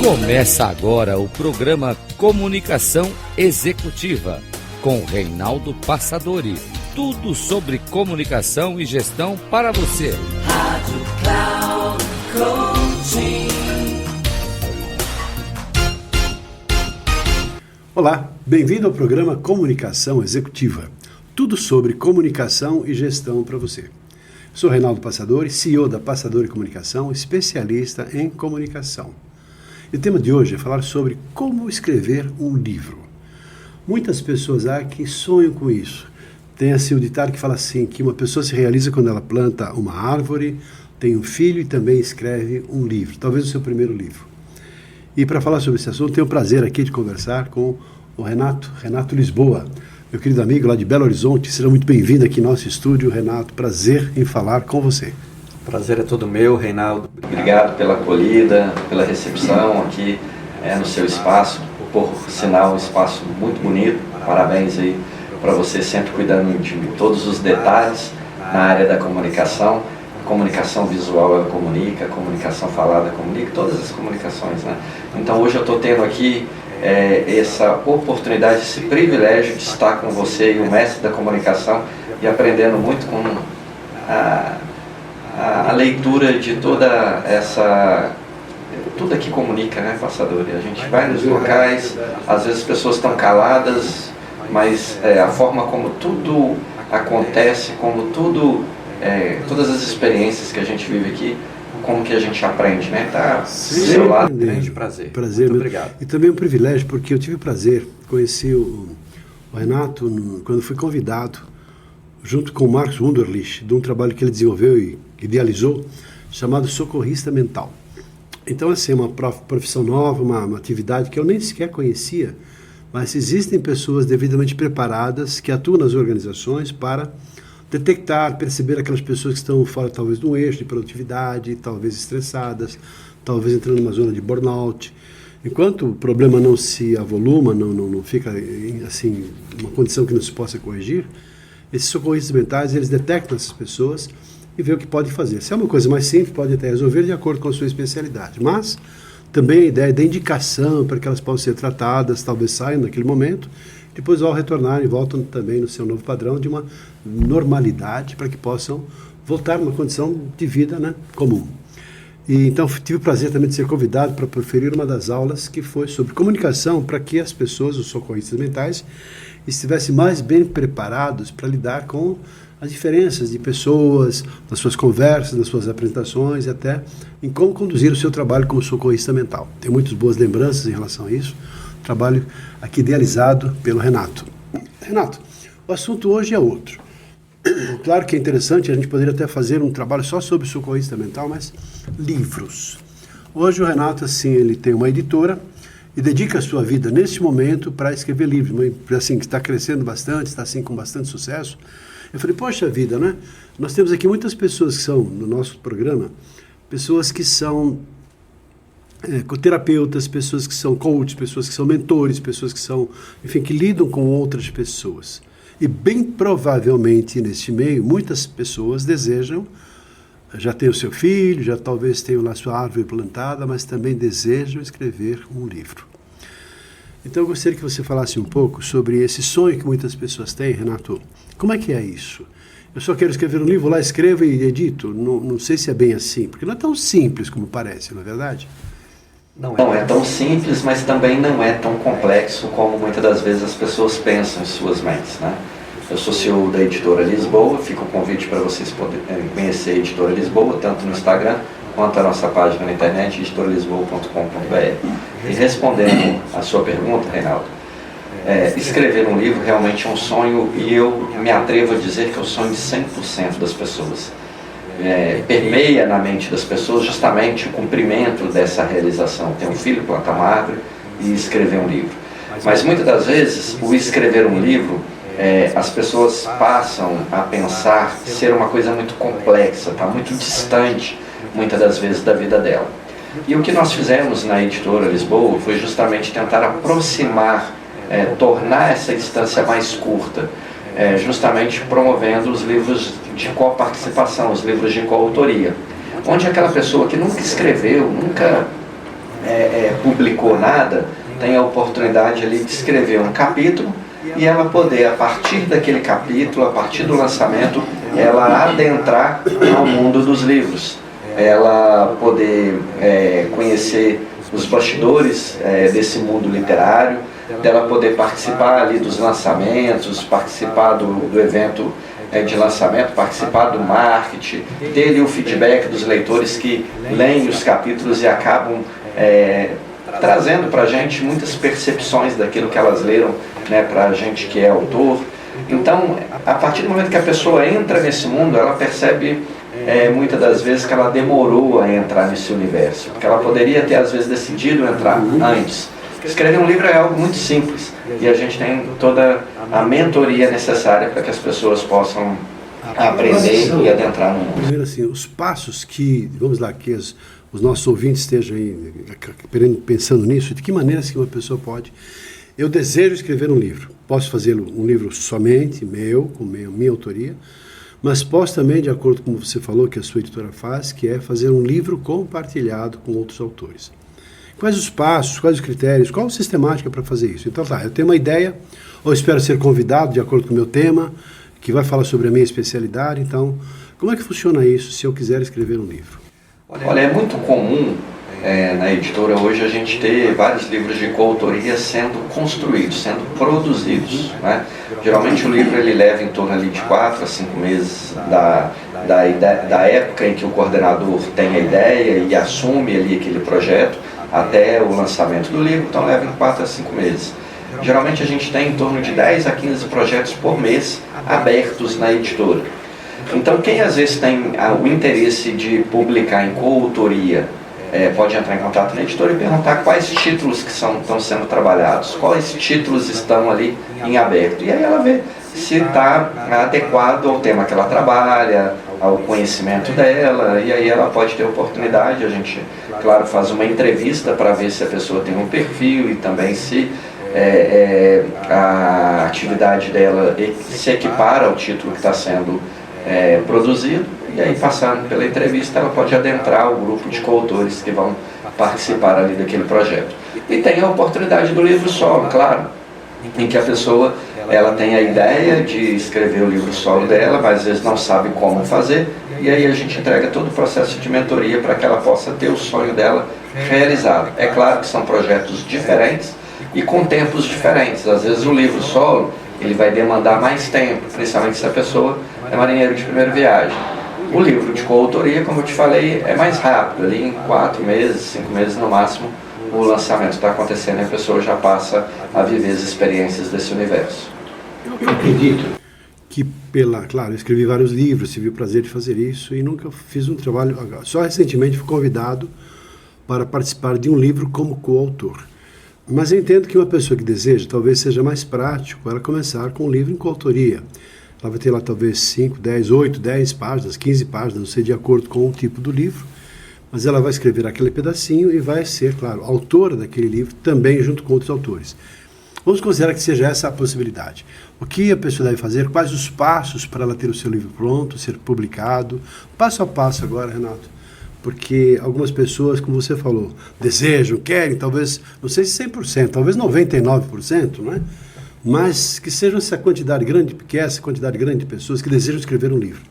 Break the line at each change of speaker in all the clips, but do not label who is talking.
Começa agora o programa Comunicação Executiva, com Reinaldo Passadori. Tudo sobre comunicação e gestão para você. Rádio Cloud Coaching.
Olá, bem-vindo ao programa Comunicação Executiva. Tudo sobre comunicação e gestão para você. Sou Reinaldo Passadori, CEO da Passadori Comunicação, especialista em comunicação. E o tema de hoje é falar sobre como escrever um livro. Muitas pessoas aqui sonham com isso. Tem assim o ditado que fala assim, que uma pessoa se realiza quando ela planta uma árvore, tem um filho e também escreve um livro, talvez o seu primeiro livro. E para falar sobre esse assunto, tenho o prazer aqui de conversar com o Renato Lisboa, meu querido amigo lá de Belo Horizonte. Seja muito bem-vindo aqui no nosso estúdio, Renato. Prazer em falar com você.
Prazer é todo meu, Reinaldo. Obrigado pela acolhida, pela recepção aqui no seu espaço. Por sinal, um espaço muito bonito. Parabéns aí para você, sempre cuidando de todos os detalhes na área da comunicação. Comunicação visual ela comunica, comunicação falada comunica, todas as comunicações, né? Então hoje eu estou tendo aqui essa oportunidade, esse privilégio de estar com você e o mestre da comunicação e aprendendo muito com a leitura de toda essa... tudo aqui comunica, né, Passadori? A gente vai nos locais, às vezes as pessoas estão caladas, mas a forma como tudo acontece, como tudo, todas as experiências que a gente vive aqui, como que a gente aprende, né? Tá do seu lado, grande prazer. Muito obrigado.
E também um privilégio, porque eu tive o prazer, conheci o Renato quando fui convidado, junto com o Marcos Wunderlich, de um trabalho que ele desenvolveu e idealizou, chamado Socorrista Mental. Então, assim, é uma profissão nova, uma atividade que eu nem sequer conhecia, mas existem pessoas devidamente preparadas que atuam nas organizações para detectar, perceber aquelas pessoas que estão fora talvez de um eixo de produtividade, talvez estressadas, talvez entrando numa zona de burnout. Enquanto o problema não se avoluma, não fica assim, uma condição que não se possa corrigir, esses socorristas mentais, eles detectam essas pessoas e veem o que podem fazer. Se é uma coisa mais simples, pode até resolver de acordo com a sua especialidade, mas também a ideia da indicação para que elas possam ser tratadas, talvez saiam naquele momento, depois ao retornarem, voltam também no seu novo padrão de uma normalidade para que possam voltar a uma condição de vida, né, comum. E então tive o prazer também de ser convidado para proferir uma das aulas que foi sobre comunicação para que as pessoas, os socorristas mentais, estivessem mais bem preparados para lidar com as diferenças de pessoas, nas suas conversas, nas suas apresentações e até em como conduzir o seu trabalho como socorrista mental. Tenho muitas boas lembranças em relação a isso. Trabalho aqui idealizado pelo Renato. Renato, o assunto hoje é outro. Claro que é interessante, a gente poderia até fazer um trabalho só sobre socorrista mental, mas livros. Hoje o Renato, assim, ele tem uma editora e dedica a sua vida neste momento para escrever livros. Uma empresa assim, que está crescendo bastante, está assim com bastante sucesso. Eu falei, poxa vida, né? Nós temos aqui muitas pessoas que são, no nosso programa, pessoas que são terapeutas, pessoas que são coaches, pessoas que são mentores, pessoas que são, enfim, que lidam com outras pessoas. E bem provavelmente neste meio, muitas pessoas desejam, já tem o seu filho, já talvez tenham lá sua árvore plantada, mas também desejam escrever um livro. Então eu gostaria que você falasse um pouco sobre esse sonho que muitas pessoas têm, Renato. Como é que é isso? Eu só quero escrever um livro, lá escrevo e edito? Não sei se é bem assim, porque não é tão simples como parece, não é verdade?
Não é tão simples, mas também não é tão complexo como muitas das vezes as pessoas pensam em suas mentes, né? Eu sou CEO da Editora Lisboa, fica o convite para vocês poderem conhecer a Editora Lisboa, tanto no Instagram quanto a nossa página na internet, editoralisboa.com.br. E respondendo a sua pergunta, Reinaldo, escrever um livro realmente é um sonho, e eu me atrevo a dizer que é o sonho de 100% das pessoas. Permeia na mente das pessoas justamente o cumprimento dessa realização, ter um filho, plantar uma árvore e escrever um livro. Mas muitas das vezes o escrever um livro, as pessoas passam a pensar ser uma coisa muito complexa, tá muito distante muitas das vezes da vida dela. E o que nós fizemos na Editora Lisboa foi justamente tentar aproximar, tornar essa distância mais curta, justamente promovendo os livros de coparticipação, os livros de coautoria, onde aquela pessoa que nunca escreveu, nunca publicou nada, tem a oportunidade ali de escrever um capítulo e ela poder, a partir daquele capítulo, a partir do lançamento, ela adentrar ao mundo dos livros, ela poder conhecer os bastidores desse mundo literário, dela poder participar ali dos lançamentos, participar do evento de lançamento, participar do marketing, ter ali o feedback dos leitores que leem os capítulos e acabam trazendo para a gente muitas percepções daquilo que elas leram, né, para a gente que é autor. Então, a partir do momento que a pessoa entra nesse mundo, ela percebe muitas das vezes que ela demorou a entrar nesse universo, porque ela poderia ter às vezes decidido entrar antes. Escrever um livro é algo muito simples e a gente tem toda a mentoria necessária para que as pessoas possam aprender e adentrar no mundo.
Primeiro assim, os passos que, vamos lá, que os nossos ouvintes estejam aí pensando nisso, de que maneira que uma pessoa pode... Eu desejo escrever um livro. Posso fazer um livro somente meu, com minha autoria, mas posso também, de acordo com você falou que a sua editora faz, que é fazer um livro compartilhado com outros autores. Quais os passos, quais os critérios, qual a sistemática para fazer isso? Então, eu tenho uma ideia, ou espero ser convidado de acordo com o meu tema, que vai falar sobre a minha especialidade. Então, como é que funciona isso se eu quiser escrever um livro?
Olha, é muito comum na editora hoje a gente ter vários livros de coautoria sendo construídos, sendo produzidos, né? Geralmente o livro ele leva em torno ali de 4 a 5 meses da época em que o coordenador tem a ideia e assume ali aquele projeto até o lançamento do livro, então leva em 4 a 5 meses. Geralmente a gente tem em torno de 10 a 15 projetos por mês abertos na editora. Então quem às vezes tem o interesse de publicar em coautoria, pode entrar em contato na editora e perguntar quais títulos que estão sendo trabalhados, quais títulos estão ali em aberto. E aí ela vê se está adequado ao tema que ela trabalha, ao conhecimento dela, e aí ela pode ter oportunidade. A gente, claro, faz uma entrevista para ver se a pessoa tem um perfil e também se a atividade dela se equipara ao título que está sendo produzido. E aí, passando pela entrevista, ela pode adentrar o grupo de coautores que vão participar ali daquele projeto. E tem a oportunidade do livro solo, claro, em que a pessoa ela tem a ideia de escrever o livro solo dela, mas às vezes não sabe como fazer, e aí a gente entrega todo o processo de mentoria para que ela possa ter o sonho dela realizado. É claro que são projetos diferentes e com tempos diferentes. Às vezes o livro solo ele vai demandar mais tempo, principalmente se a pessoa é marinheiro de primeira viagem. O livro de coautoria, como eu te falei, é mais rápido, ali em 4 meses, 5 meses no máximo, o lançamento está acontecendo e a pessoa já passa a viver as experiências desse universo.
Eu acredito que, claro, eu escrevi vários livros, tive o prazer de fazer isso e nunca fiz um trabalho, só recentemente fui convidado para participar de um livro como coautor. Mas eu entendo que uma pessoa que deseja, talvez seja mais prático ela começar com um livro em coautoria. Ela vai ter lá talvez 5, 10, 8, 10 páginas, 15 páginas, não sei, de acordo com o tipo do livro, mas ela vai escrever aquele pedacinho e vai ser, claro, autora daquele livro também junto com outros autores. Vamos considerar que seja essa a possibilidade. O que a pessoa deve fazer, quais os passos para ela ter o seu livro pronto, ser publicado, passo a passo agora, Renato, porque algumas pessoas, como você falou, desejam, querem, talvez, não sei se 100%, talvez 99%, não é? Mas que seja essa quantidade grande, porque essa quantidade grande de pessoas que desejam escrever um livro.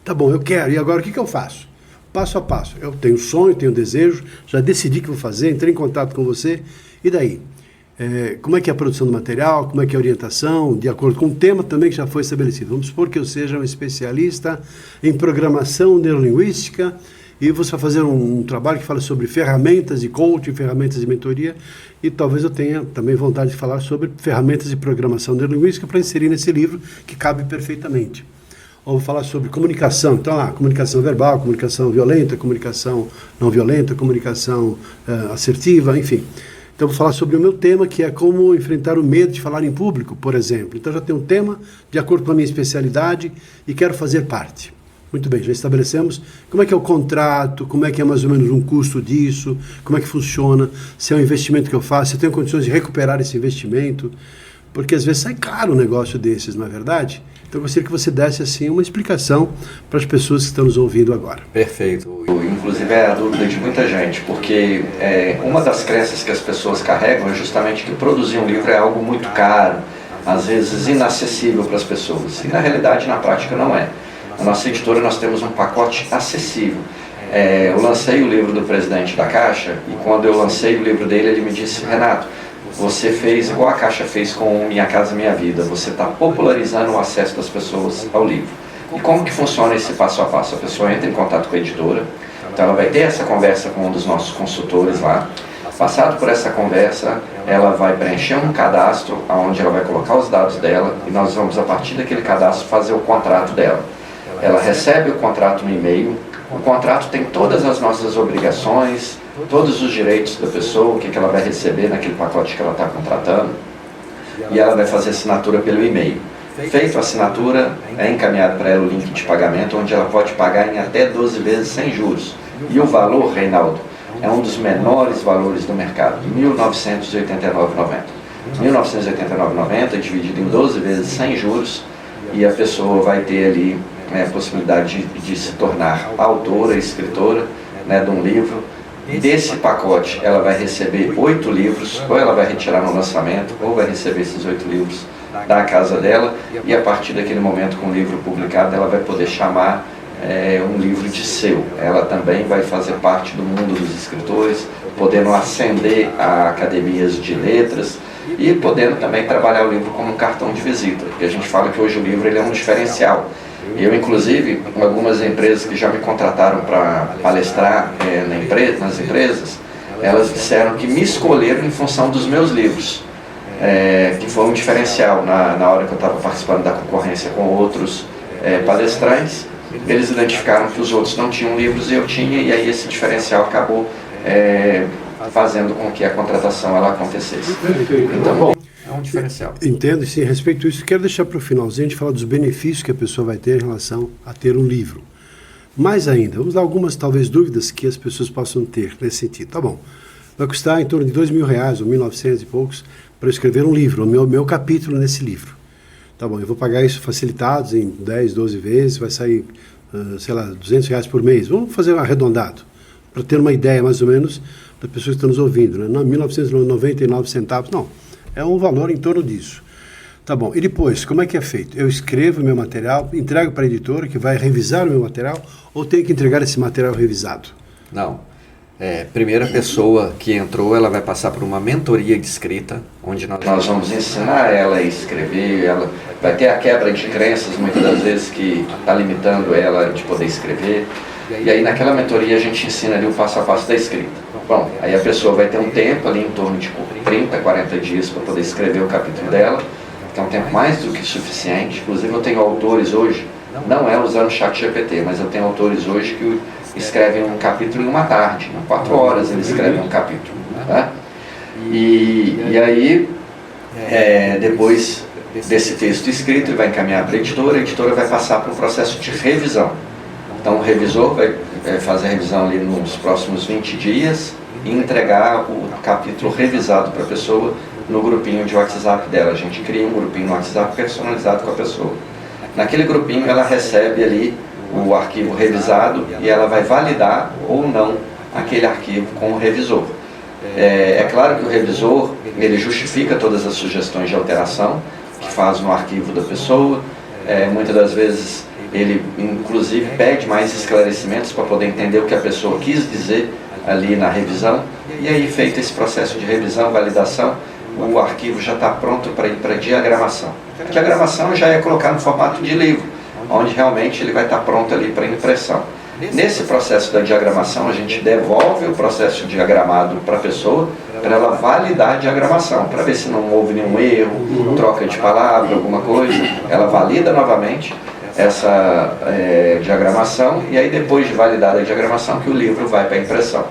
Tá bom, eu quero, e agora o que eu faço? Passo a passo. Eu tenho sonho, tenho desejo, já decidi que vou fazer, entrei em contato com você, e daí? Como é que é a produção do material, como é que é a orientação, de acordo com o tema também que já foi estabelecido. Vamos supor que eu seja um especialista em programação neurolinguística, e você vai fazer um trabalho que fala sobre ferramentas de coaching, ferramentas de mentoria, e talvez eu tenha também vontade de falar sobre ferramentas de programação neurolinguística para inserir nesse livro, que cabe perfeitamente. Ou vou falar sobre comunicação, então comunicação verbal, comunicação violenta, comunicação não violenta, comunicação assertiva, enfim. Então vou falar sobre o meu tema, que é como enfrentar o medo de falar em público, por exemplo. Então já tenho um tema de acordo com a minha especialidade e quero fazer parte. Muito bem, já estabelecemos como é que é o contrato, como é que é mais ou menos um custo disso, como é que funciona, se é um investimento que eu faço, se eu tenho condições de recuperar esse investimento, porque às vezes sai caro um negócio desses, não é verdade? Então eu gostaria que você desse assim uma explicação para as pessoas que estão nos ouvindo agora.
Perfeito. Inclusive é a dúvida de muita gente, porque uma das crenças que as pessoas carregam é justamente que produzir um livro é algo muito caro, às vezes inacessível para as pessoas. E na realidade, na prática, não é. Na nossa editora nós temos um pacote acessível. Eu lancei o livro do presidente da Caixa e quando eu lancei o livro dele, ele me disse: Renato, você fez igual a Caixa fez com Minha Casa Minha Vida, você está popularizando o acesso das pessoas ao livro. E como que funciona esse passo a passo? A pessoa entra em contato com a editora, então ela vai ter essa conversa com um dos nossos consultores lá. Passado por essa conversa, ela vai preencher um cadastro onde ela vai colocar os dados dela e nós vamos, a partir daquele cadastro, fazer o contrato dela. Ela recebe o contrato no e-mail. O contrato tem todas as nossas obrigações, todos os direitos da pessoa, o que ela vai receber naquele pacote que ela está contratando, e ela vai fazer assinatura pelo e-mail. Feito a assinatura, é encaminhado para ela o link de pagamento, onde ela pode pagar em até 12 vezes sem juros. E o valor, Reinaldo, é um dos menores valores do mercado, R$ 1.989,90. R$ 1.989,90 dividido em 12 vezes sem juros, e a pessoa vai ter ali a possibilidade de se tornar autora, escritora, de um livro. Desse pacote ela vai receber 8 livros, ou ela vai retirar no lançamento, ou vai receber esses 8 livros da casa dela, e a partir daquele momento, com o livro publicado, ela vai poder chamar um livro de seu. Ela também vai fazer parte do mundo dos escritores, podendo ascender a academias de letras e podendo também trabalhar o livro como um cartão de visita, porque a gente fala que hoje o livro ele é um diferencial. Eu, inclusive, algumas empresas que já me contrataram para palestrar nas empresas, elas disseram que me escolheram em função dos meus livros, que foi um diferencial na hora que eu estava participando da concorrência com outros palestrantes. Eles identificaram que os outros não tinham livros e eu tinha, e aí esse diferencial acabou fazendo com que a contratação ela acontecesse. Então, bom, é um diferencial.
Entendo, sim. A respeito disso, quero deixar para o finalzinho de falar dos benefícios que a pessoa vai ter em relação a ter um livro. Mais ainda, vamos dar algumas, talvez, dúvidas que as pessoas possam ter nesse sentido. Tá bom, vai custar em torno de R$2.000 ou 1.900 e poucos para eu escrever um livro, o meu capítulo nesse livro. Tá bom, eu vou pagar isso facilitados em 10, 12 vezes, vai sair, sei lá, R$200 por mês. Vamos fazer um arredondado, para ter uma ideia mais ou menos das pessoas que estão nos ouvindo, né? Não, 1.999 centavos, não. É um valor em torno disso. Tá bom, e depois, como é que é feito? Eu escrevo o meu material, entrego para a editora que vai revisar o meu material, ou tenho que entregar esse material revisado?
Não. Primeira pessoa que entrou, ela vai passar por uma mentoria de escrita, onde nós vamos ensinar ela a escrever, ela vai ter a quebra de crenças, muitas das vezes, que está limitando ela de poder escrever. E aí naquela mentoria a gente ensina ali o passo a passo da escrita. Bom, aí a pessoa vai ter um tempo ali em torno de 30, 40 dias para poder escrever o capítulo dela, que é um tempo mais do que suficiente. Inclusive eu tenho autores hoje, não é usando o ChatGPT, mas eu tenho autores hoje que escrevem um capítulo em uma tarde, em 4 horas eles escrevem um capítulo. Tá? E aí, depois desse texto escrito, ele vai encaminhar para a editora vai passar para um processo de revisão. Então o revisor vai fazer a revisão ali nos próximos 20 dias e entregar o capítulo revisado para a pessoa no grupinho de WhatsApp dela. A gente cria um grupinho no WhatsApp personalizado com a pessoa. Naquele grupinho ela recebe ali o arquivo revisado e ela vai validar ou não aquele arquivo com o revisor. É claro que o revisor ele justifica todas as sugestões de alteração que faz no arquivo da pessoa. Muitas das vezes ele inclusive pede mais esclarecimentos para poder entender o que a pessoa quis dizer ali na revisão. E aí, feito esse processo de revisão, validação, o arquivo já está pronto para ir para diagramação. A diagramação já é colocar no formato de livro, onde realmente ele vai estar pronto ali para impressão. Nesse processo da diagramação, a gente devolve o processo diagramado para a pessoa, para ela validar a diagramação, para ver se não houve nenhum erro, troca de palavra, alguma coisa. Ela valida novamente essa diagramação, e aí depois de validada a diagramação que o livro vai para a impressão.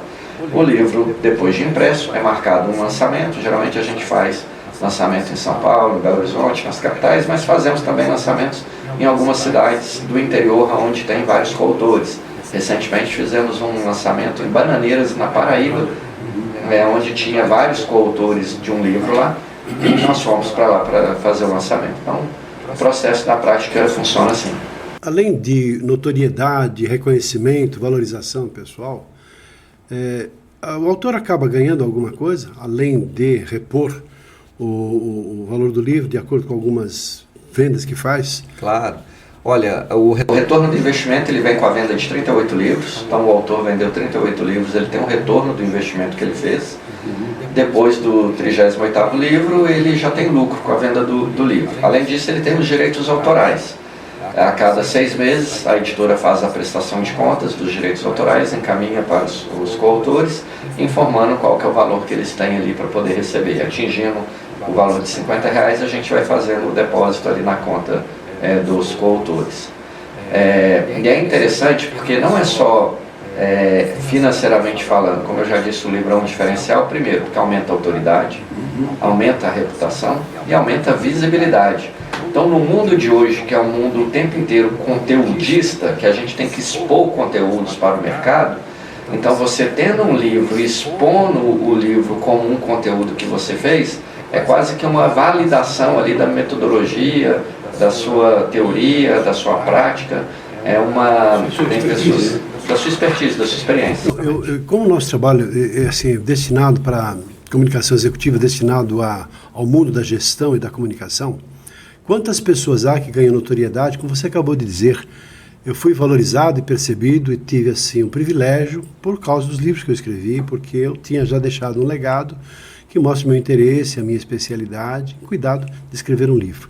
O livro, depois de impresso, é marcado um lançamento. Geralmente a gente faz lançamento em São Paulo, em Belo Horizonte, nas capitais, mas fazemos também lançamentos em algumas cidades do interior, onde tem vários coautores. Recentemente fizemos um lançamento em Bananeiras, na Paraíba, onde tinha vários coautores de um livro lá, e nós fomos para lá para fazer o lançamento. Então, o processo da prática funciona assim.
Além de notoriedade, reconhecimento, valorização pessoal, o autor acaba ganhando alguma coisa, além de repor o valor do livro de acordo com algumas vendas que faz?
Claro. Olha, o retorno do investimento ele vem com a venda de 38 livros, então o autor vendeu 38 livros, ele tem um retorno do investimento que ele fez. Depois do 38º livro, ele já tem lucro com a venda do livro. Além disso, ele tem os direitos autorais. A cada 6 meses, a editora faz a prestação de contas dos direitos autorais, encaminha para os coautores, informando qual que é o valor que eles têm ali para poder receber. Atingindo o valor de R$50, a gente vai fazendo o depósito ali na conta dos coautores. E é interessante porque não é só financeiramente falando, como eu já disse, o livro é um diferencial, primeiro, porque aumenta a autoridade, aumenta a reputação e aumenta a visibilidade. Então, no mundo de hoje, que é um mundo o tempo inteiro conteudista, que a gente tem que expor conteúdos para o mercado, então você tendo um livro e expondo o livro como um conteúdo que você fez, é quase que uma validação ali da metodologia, da sua teoria, da sua prática, da sua expertise, da sua experiência.
Como o nosso trabalho é assim, destinado para comunicação executiva, destinado ao mundo da gestão e da comunicação, quantas pessoas há que ganham notoriedade, como você acabou de dizer, eu fui valorizado e percebido e tive assim um privilégio por causa dos livros que eu escrevi, porque eu tinha já deixado um legado que mostra o meu interesse, a minha especialidade, cuidado de escrever um livro.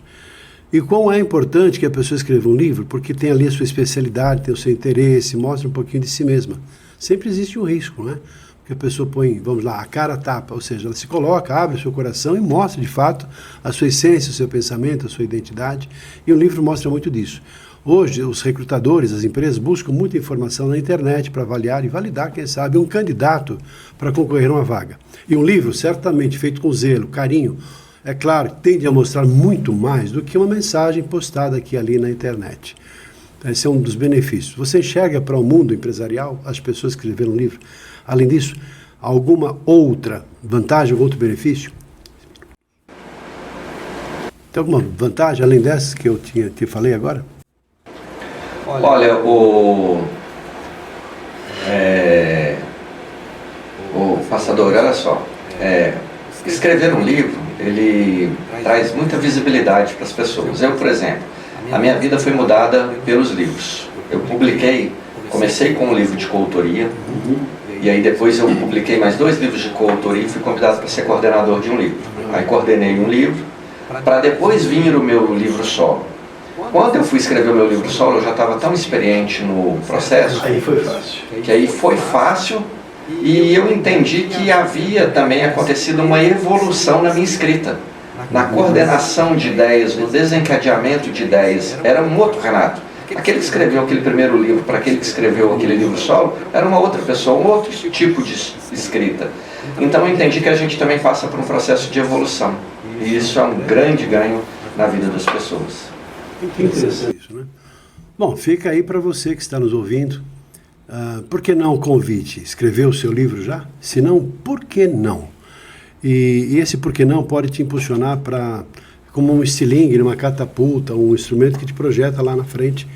E quão é importante que a pessoa escreva um livro, porque tem ali a sua especialidade, tem o seu interesse, mostra um pouquinho de si mesma. Sempre existe um risco, né? Porque a pessoa põe, vamos lá, a cara tapa, ou seja, ela se coloca, abre o seu coração e mostra de fato a sua essência, o seu pensamento, a sua identidade, e o livro mostra muito disso. Hoje, os recrutadores, as empresas buscam muita informação na internet para avaliar e validar, quem sabe, um candidato para concorrer a uma vaga. E um livro, certamente feito com zelo, carinho, é claro, tende a mostrar muito mais do que uma mensagem postada aqui e ali na internet. Esse é um dos benefícios. Você enxerga para o mundo empresarial as pessoas que escreveram um livro? Além disso, alguma outra vantagem, algum outro benefício? Tem alguma vantagem além dessas que eu te falei agora?
Olha, o passador, olha só, escrever um livro, ele traz muita visibilidade para as pessoas. Eu, por exemplo, a minha vida foi mudada pelos livros. Eu comecei com um livro de coautoria, e aí depois eu publiquei mais 2 livros de coautoria e fui convidado para ser coordenador de um livro. Aí coordenei um livro, para depois vir o meu livro solo. Quando eu fui escrever o meu livro solo, eu já estava tão experiente no processo, que aí foi fácil, e eu entendi que havia também acontecido uma evolução na minha escrita, na coordenação de ideias, no desencadeamento de ideias. Era um outro Renato. Aquele que escreveu aquele primeiro livro para aquele que escreveu aquele livro solo, era uma outra pessoa, um outro tipo de escrita. Então eu entendi que a gente também passa por um processo de evolução, e isso é um grande ganho na vida das pessoas.
Que interessante isso, né? Bom, fica aí para você que está nos ouvindo. Por que não o convite? Escreveu o seu livro já? Se não, por que não? E esse por que não pode te impulsionar para, como um estilingue, uma catapulta, um instrumento que te projeta lá na frente,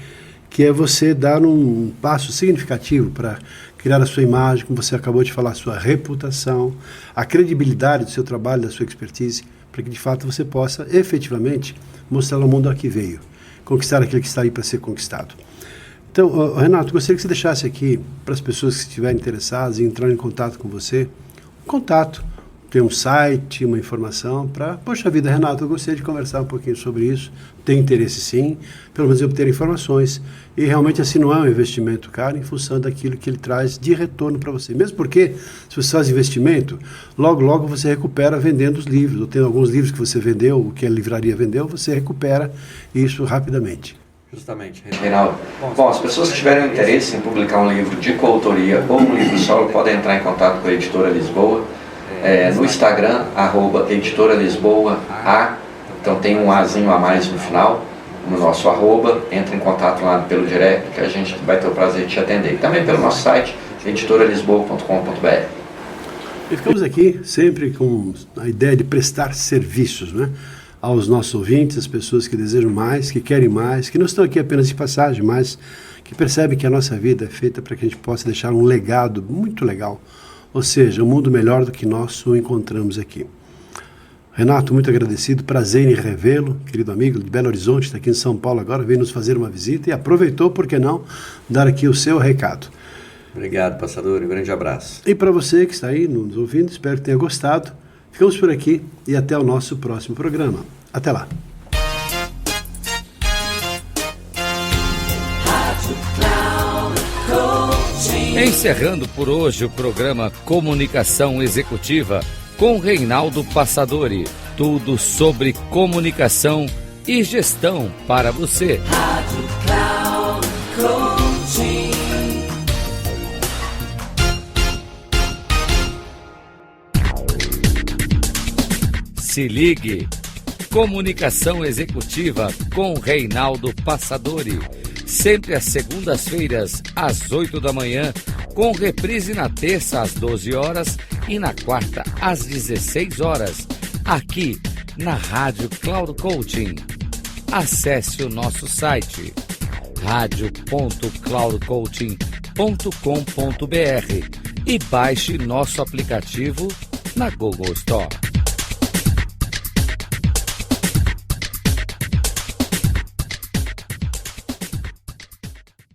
que é você dar um passo significativo para criar a sua imagem, como você acabou de falar, a sua reputação, a credibilidade do seu trabalho, da sua expertise, para que de fato você possa efetivamente mostrar ao mundo a que veio, conquistar aquilo que está aí para ser conquistado. Então, Renato, gostaria que você deixasse aqui para as pessoas que estiverem interessadas em entrar em contato com você, contato, tem um site, uma informação para, poxa vida, Renato, eu gostaria de conversar um pouquinho sobre isso, tenho interesse sim, pelo menos obter informações, e realmente assim não é um investimento caro em função daquilo que ele traz de retorno para você, mesmo porque se você faz investimento, logo você recupera vendendo os livros, ou tem alguns livros que você vendeu, o que a livraria vendeu, você recupera isso rapidamente.
Justamente, Reinaldo. Bom, as pessoas que tiverem interesse em publicar um livro de coautoria ou um livro solo podem entrar em contato com a Editora Lisboa, no Instagram, @Editora Lisboa A, então tem um Azinho a mais no final, no nosso @, entre em contato lá pelo direct, que a gente vai ter o prazer de te atender. E também pelo nosso site, editoralisboa.com.br.
E ficamos aqui sempre com a ideia de prestar serviços, né? aos nossos ouvintes, as pessoas que desejam mais, que querem mais, que não estão aqui apenas de passagem, mas que percebem que a nossa vida é feita para que a gente possa deixar um legado muito legal, ou seja, um mundo melhor do que nós o encontramos aqui. Renato, muito agradecido, prazer em revê-lo, querido amigo de Belo Horizonte, está aqui em São Paulo agora, veio nos fazer uma visita e aproveitou, por que não, dar aqui o seu recado.
Obrigado, passador, um grande abraço.
E para você que está aí nos ouvindo, espero que tenha gostado. Ficamos por aqui e até o nosso próximo programa. Até lá.
Encerrando por hoje o programa Comunicação Executiva com Reinaldo Passadori. Tudo sobre comunicação e gestão para você. Rádio Cloud Coaching. Se ligue. Comunicação Executiva com Reinaldo Passadori. Sempre às segundas-feiras, às 8 da manhã, com reprise na terça às 12 horas e na quarta às 16 horas, aqui na Rádio Cloud Coaching. Acesse o nosso site radio.cloudcoaching.com.br e baixe nosso aplicativo na Google Store.